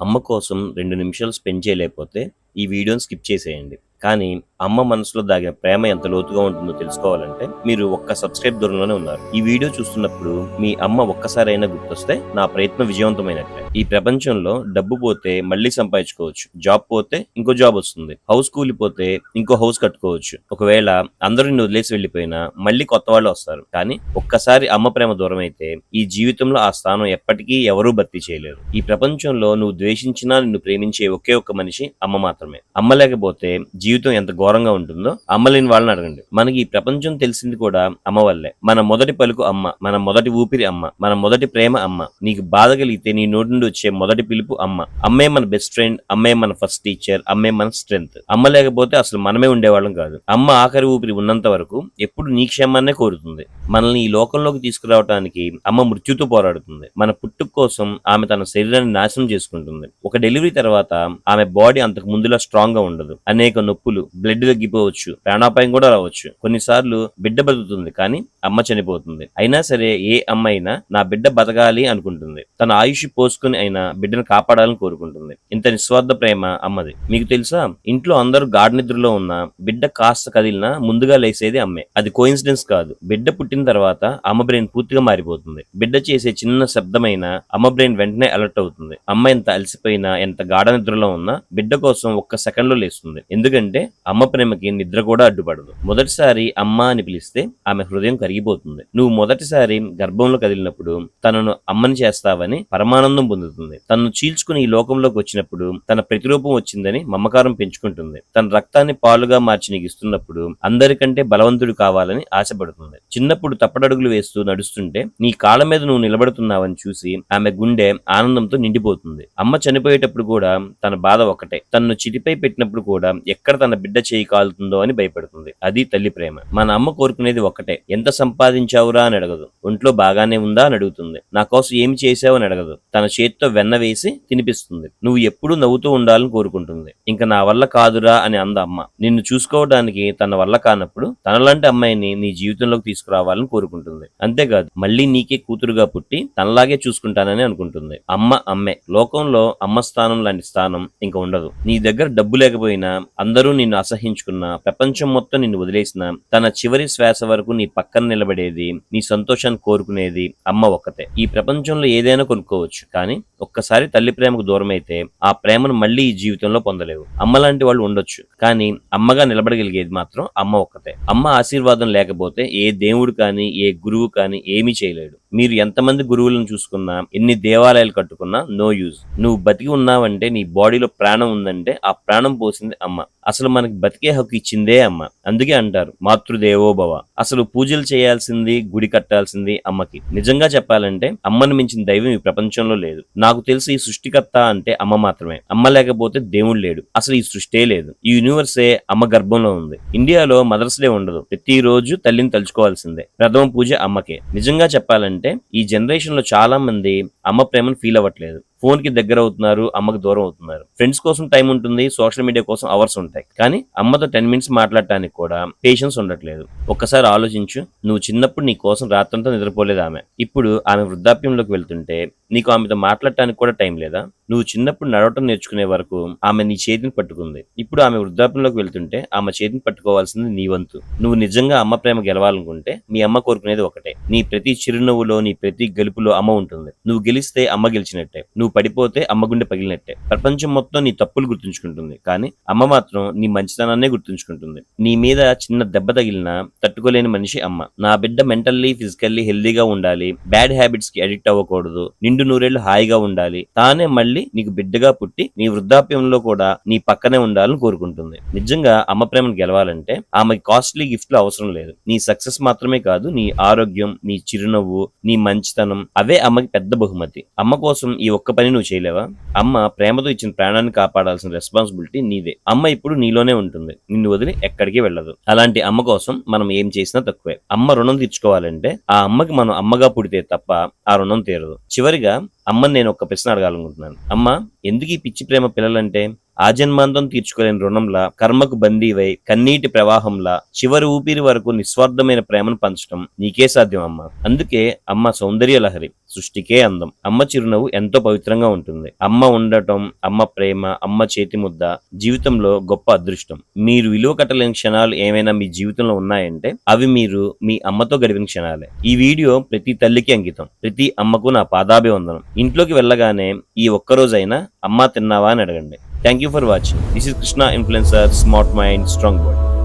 అమ్మ కోసం 2 నిమిషాలు స్పెండ్ చేయలేకపోతే ఈ వీడియోని స్కిప్ చేసేయండి. కానీ అమ్మ మనసులో దాగిన ప్రేమ ఎంత లోతుగా ఉంటుందో తెలుసుకోవాలంటే మీరు ఒక్క సబ్స్క్రైబ్ దూరంలోనే ఉన్నారు. ఈ వీడియో చూస్తున్నప్పుడు మీ అమ్మ ఒక్కసారైనా గుర్తొస్తే నా ప్రయత్నం విజయవంతమైనట్లే. ఈ ప్రపంచంలో డబ్బు పోతే మళ్ళీ సంపాదించుకోవచ్చు. జాబ్ పోతే ఇంకో జాబ్ వస్తుంది. హౌస్ కూలిపోతే ఇంకో హౌస్ కట్టుకోవచ్చు. ఒకవేళ అందరూ నిన్ను వదిలేసి వెళ్ళిపోయినా మళ్ళీ కొత్త వాళ్ళు వస్తారు. కానీ ఒక్కసారి అమ్మ ప్రేమ దూరం అయితే ఈ జీవితంలో ఆ స్థానం ఎప్పటికీ ఎవరూ భర్తీ చేయలేరు. ఈ ప్రపంచంలో నువ్వు ద్వేషించినా నిన్ను ప్రేమించే ఒకే ఒక్క మనిషి అమ్మ మాత్రమే. అమ్మ లేకపోతే జీవితం ఎంత ఘోరంగా ఉంటుందో అమ్మ లేని వాళ్ళని అడగండి. మనకి ఈ ప్రపంచం తెలిసింది కూడా అమ్మ వల్లే. మన మొదటి పలుకు అమ్మ, మన మొదటి ఊపిరి అమ్మ, మన మొదటి ప్రేమ అమ్మ. నీకు బాధ కలిగితే నీ నోటి నుండి వచ్చే మొదటి పిలుపు అమ్మ. అమ్మే మన బెస్ట్ ఫ్రెండ్, అమ్మే మన ఫస్ట్ టీచర్, అమ్మే మన స్ట్రెంగ్త్. అమ్మ లేకపోతే అసలు మనమే ఉండేవాళ్ళం కాదు. అమ్మ ఆఖరి ఊపిరి ఉన్నంత వరకు ఎప్పుడు నీ క్షేమాన్నే కోరుతుంది. మనల్ని ఈ లోకంలోకి తీసుకురావడానికి అమ్మ మృత్యుతో పోరాడుతుంది. మన పుట్టుక కోసం ఆమె తన శరీరాన్ని నాశనం చేసుకుంటుంది. ఒక డెలివరీ తర్వాత ఆమె బాడీ అంతకు ముందులా స్ట్రాంగ్ గా ఉండదు. అనేక నొప్పులు, బ్లడ్ తగ్గిపోవచ్చు, ప్రాణాపాయం కూడా రావచ్చు. కొన్నిసార్లు బిడ్డ బతుకుతుంది కానీ అమ్మ చనిపోతుంది. అయినా సరే ఏ అమ్మ అయినా నా బిడ్డ బతకాలి అనుకుంటుంది. తన ఆయుష్ పోసుకుని అయినా బిడ్డను కాపాడాలని కోరుకుంటుంది. ఇంత నిస్వార్థ ప్రేమ అమ్మది. మీకు తెలుసా, ఇంట్లో అందరూ గాఢ నిద్రలో ఉన్నా బిడ్డ కాస్త కదిలినా ముందుగా లేసేది అమ్మే. అది కోఇన్సిడెన్స్ కాదు. బిడ్డ పుట్టిన తర్వాత అమ్మ బ్రెయిన్ పూర్తిగా మారిపోతుంది. బిడ్డ చేసే చిన్న శబ్దమైన అమ్మ బ్రెయిన్ వెంటనే అలర్ట్ అవుతుంది. అమ్మ ఎంత అలసిపోయినా, ఎంత గాఢ నిద్రలో ఉన్నా బిడ్డ కోసం ఒక్క సెకండ్ లో లేస్తుంది. ఎందుకంటే అమ్మ ప్రేమకి నిద్ర కూడా అడ్డుపడదు. మొదటిసారి అమ్మ అని పిలిస్తే ఆమె హృదయం కరిగిపోతుంది. నువ్వు మొదటిసారి గర్భంలో కదిలినప్పుడు తనను అమ్మని చేస్తావని పరమానందం పొందుతుంది. తనను చీల్చుకుని ఈ లోకంలోకి వచ్చినప్పుడు తన ప్రతిరూపం వచ్చిందని మమకారం పెంచుకుంటుంది. తన రక్తాన్ని పాలుగా మార్చి నీకు ఇస్తున్నప్పుడు అందరికంటే బలవంతుడు కావాలని ఆశపడుతుంది. చిన్నప్పుడు తప్పడడుగులు వేస్తూ నడుస్తుంటే నీ కాళ్ళ మీద నువ్వు నిలబడుతున్నావని చూసి ఆమె గుండె ఆనందంతో నిండిపోతుంది. అమ్మ చనిపోయేటప్పుడు కూడా తన బాధ ఒకటే. తనను చితిపై పెట్టినప్పుడు కూడా ఎక్కడ తన బిడ్డ చేయి కాలుతుందో అని భయపడుతుంది. అది తల్లి ప్రేమ. మన అమ్మ కోరుకునేది ఒకటే. ఎంత సంపాదించావురా అని అడగదు. ఒంట్లో బాగానే ఉందా అని అడుగుతుంది. నా కోసం ఏమి చేసావు అని అడగదు. తన చేతితో వెన్న వేసి తినిపిస్తుంది. నువ్వు ఎప్పుడూ నవ్వుతూ ఉండాలని కోరుకుంటుంది. ఇంకా నా వల్ల కాదురా అని అంద అమ్మ. నిన్ను చూసుకోవడానికి తన వల్ల కానప్పుడు తనలాంటి అమ్మాయిని నీ జీవితంలోకి తీసుకురావాలని కోరుకుంటుంది. అంతేకాదు, మళ్ళీ నీకే కూతురుగా పుట్టి తనలాగే చూసుకుంటానని అనుకుంటుంది. అమ్మ అమ్మే. లోకంలో అమ్మ స్థానం లాంటి స్థానం ఇంకా ఉండదు. నీ దగ్గర డబ్బు లేకపోయినా, అందరూ నిన్ను అసహించుకున్నా, ప్రపంచం మొత్తం నిన్ను వదిలేసినా, తన చివరి శ్వాస వరకు నీ పక్కన నిలబడేది, నీ సంతోషాన్ని కోరుకునేది అమ్మ ఒక్కతే. ఈ ప్రపంచంలో ఏదైనా కొనుక్కోవచ్చు, కానీ ఒక్కసారి తల్లి ప్రేమకు దూరం అయితే ఆ ప్రేమను మళ్ళీ ఈ జీవితంలో పొందలేవు. అమ్మ లాంటి వాళ్ళు ఉండొచ్చు, కానీ అమ్మగా నిలబడగలిగేది మాత్రం అమ్మ ఒక్కతే. అమ్మ ఆశీర్వాదం లేకపోతే ఏ దేవుడు కానీ, ఏ గురువు కానీ ఏమీ చేయలేడు. మీరు ఎంతమంది గురువులను చూసుకున్నా, ఎన్ని దేవాలయాలు కట్టుకున్నా నో యూజ్. నువ్వు బతికి ఉన్నావంటే, నీ బాడీలో ప్రాణం ఉందంటే ఆ ప్రాణం పోసింది అమ్మ. అసలు మనకి బతికే హక్కు ఇచ్చిందే అమ్మ. అందుకే అంటారు మాతృదేవో భవ. అసలు పూజలు చేయాల్సింది, గుడి కట్టాల్సింది అమ్మకి. నిజంగా చెప్పాలంటే అమ్మను మించిన దైవం ఈ ప్రపంచంలో లేదు. నాకు తెలిసి ఈ సృష్టికర్త అంటే అమ్మ మాత్రమే. అమ్మ లేకపోతే దేవుడు లేడు. అసలు ఈ సృష్టే లేదు. ఈ యూనివర్సే అమ్మ గర్భంలో ఉంది. ఇండియాలో మదర్స్ డే ఉండదు. ప్రతిరోజు తల్లిని తలుచుకోవాల్సిందే. ప్రథమ పూజ అమ్మకే. నిజంగా చెప్పాలంటే ఈ జనరేషన్ లో చాలా మంది అమ్మ ప్రేమను ఫీల్ అవ్వట్లేదు. ఫోన్ కి దగ్గర అవుతున్నారు, అమ్మకి దూరం అవుతున్నారు. ఫ్రెండ్స్ కోసం టైం ఉంటుంది, సోషల్ మీడియా కోసం అవర్స్ ఉంటాయి, కానీ అమ్మతో 10 minutes మాట్లాడటానికి కూడా పేషెన్స్ ఉండట్లేదు. ఒక్కసారి ఆలోచించు. నువ్వు చిన్నప్పుడు నీ కోసం రాత్రంతా నిద్రపోలేదు ఆమె. ఇప్పుడు ఆమె వృద్ధాప్యంలోకి వెళ్తుంటే నీకు ఆమెతో మాట్లాడటానికి కూడా టైం లేదా? నువ్వు చిన్నప్పుడు నడవటం నేర్చుకునే వరకు ఆమె నీ చేతిని పట్టుకుంది. ఇప్పుడు ఆమె వృద్ధాప్యంలోకి వెళ్తుంటే ఆమె చేతిని పట్టుకోవాల్సింది నీ వంతు. నువ్వు నిజంగా అమ్మ ప్రేమ గెలవాలనుకుంటే మీ అమ్మ కోరుకునేది ఒకటే. నీ ప్రతి చిరునవ్వులో, నీ ప్రతి గెలుపులో అమ్మ ఉంటుంది. నువ్వు గెలిస్తే అమ్మ గెలిచినట్టే. నువ్వు పడిపోతే అమ్మ గుండె పగిలినట్టే. ప్రపంచం మొత్తం నీ తప్పులు గుర్తుంచుకుంటుంది, కానీ అమ్మ మాత్రం నీ మంచితనాన్నే గుర్తుంచుకుంటుంది. నీ మీద చిన్న దెబ్బ తగిలినా తట్టుకోలేని మనిషి అమ్మ. నా బిడ్డ మెంటల్లీ, ఫిజికల్లీ హెల్దీగా ఉండాలి, బ్యాడ్ హ్యాబిట్స్ కి అడిక్ట్ అవ్వకూడదు, నిండు నూరేళ్లు హాయిగా ఉండాలి, తానే మళ్ళీ నీకు బిడ్డగా పుట్టి నీ వృద్ధాప్యంలో కూడా నీ పక్కనే ఉండాలని కోరుకుంటుంది. నిజంగా అమ్మ ప్రేమను గెలవాలంటే ఆమెకి కాస్ట్లీ గిఫ్ట్లు అవసరం లేదు. నీ సక్సెస్ మాత్రమే కాదు, నీ ఆరోగ్యం, నీ చిరునవ్వు, నీ మంచితనం, అవే అమ్మకి పెద్ద బహుమతి. అమ్మ కోసం ఈ ఒక్క పని నువ్వు చేయలేవా? అమ్మ ప్రేమతో ఇచ్చిన ప్రాణాన్ని కాపాడాల్సిన రెస్పాన్సిబిలిటీ నీదే. అమ్మ ఇప్పుడు నీలోనే ఉంటుంది, నిన్ను వదిలి ఎక్కడికి వెళ్ళదు. అలాంటి అమ్మ కోసం మనం ఏం చేసినా తక్కువే. అమ్మ రుణం తీర్చుకోవాలంటే ఆ అమ్మకి మనం అమ్మగా పుడితే తప్ప ఆ రుణం తీరదు. చివరిగా అమ్మని నేను ఒక ప్రశ్న అడగాలనుకుంటున్నాను. అమ్మ, ఎందుకు ఈ పిచ్చి ప్రేమ పిల్లలంటే? ఆజన్మాంతం తీర్చుకోలేని రుణంలా, కర్మకు బందీవై కన్నీటి ప్రవాహంలా చివరి ఊపిరి వరకు నిస్వార్థమైన ప్రేమను పంచడం నీకే సాధ్యం అమ్మా. అందుకే అమ్మ సౌందర్య లహరి, సృష్టికే అందం. అమ్మ చిరునవ్వు ఎంతో పవిత్రంగా ఉంటుంది. అమ్మ ఉండటం, అమ్మ ప్రేమ, అమ్మ చేతి ముద్ద జీవితంలో గొప్ప అదృష్టం. మీరు విలువ కట్టలేని క్షణాలు ఏమైనా మీ జీవితంలో ఉన్నాయంటే అవి మీరు మీ అమ్మతో గడిపిన క్షణాలే. ఈ వీడియో ప్రతి తల్లికి అంకితం, ప్రతి అమ్మకు నా పాదాభివందనం. ఇంట్లోకి వెళ్ళగానే ఈ ఒక్కరోజైనా అమ్మా తిన్నావా అని అడగండి. Thank you for watching. This is Krishna influencer, smart mind, strong body.